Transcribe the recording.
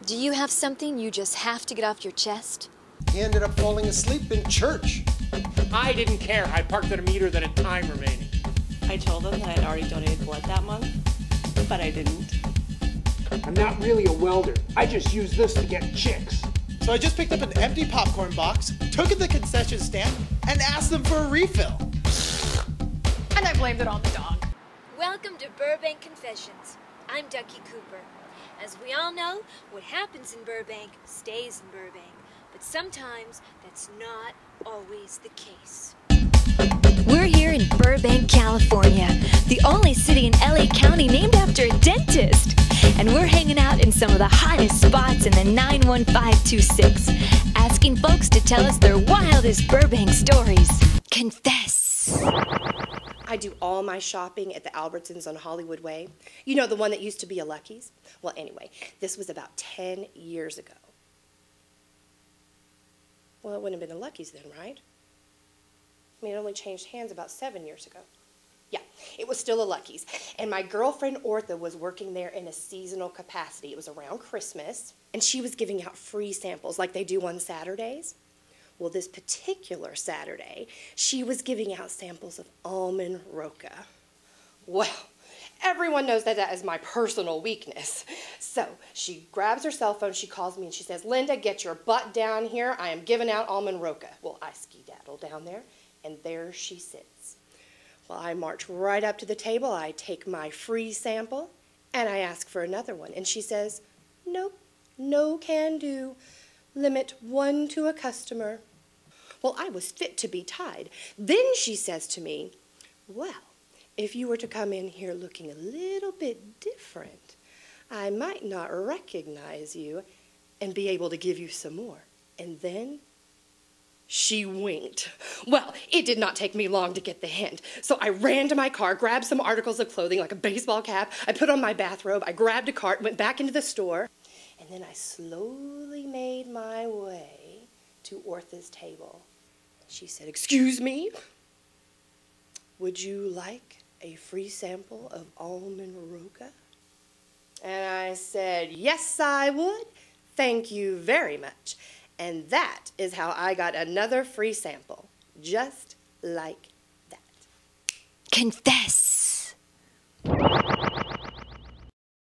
Do you have something you just have to get off your chest? He ended up falling asleep in church. I didn't care. I parked at a meter that had time remaining. I told them that I'd already donated blood that month, but I didn't. I'm not really a welder. I just use this to get chicks. So I just picked up an empty popcorn box, took it to the concession stand, and asked them for a refill. And I blamed it on the dog. Welcome to Burbank Confessions. I'm Ducky Cooper. As we all know, what happens in Burbank stays in Burbank. But sometimes that's not always the case. We're here in Burbank, California, the only city in LA County named after a dentist. And we're hanging out in some of the hottest spots in the 91526, asking folks to tell us their wildest Burbank stories. Confess. I do all my shopping at the Albertsons on Hollywood Way. You know, the one that used to be a Lucky's? Well, anyway, this was about 10 years ago. Well, it wouldn't have been a Lucky's then, right? I mean, it only changed hands about 7 years ago. Yeah, it was still a Lucky's. And my girlfriend, Ortha, was working there in a seasonal capacity. It was around Christmas, and she was giving out free samples like they do on Saturdays. Well, this particular Saturday, she was giving out samples of almond roca. Well, everyone knows that that is my personal weakness. So she grabs her cell phone, she calls me, and she says, "Linda, get your butt down here. I am giving out almond roca." Well, I skedaddle down there, and there she sits. Well, I march right up to the table, I take my free sample, and I ask for another one. And she says, "Nope, no can do. Limit 1 to a customer." Well, I was fit to be tied. Then she says to me, "Well, if you were to come in here looking a little bit different, I might not recognize you and be able to give you some more." And then she winked. Well, it did not take me long to get the hint. So I ran to my car, grabbed some articles of clothing like a baseball cap. I put on my bathrobe. I grabbed a cart, went back into the store. And then I slowly made my way to Ortha's table. She said, "Excuse me, would you like a free sample of almond roca?" And I said, "Yes, I would. Thank you very much." And that is how I got another free sample, just like that. Confess.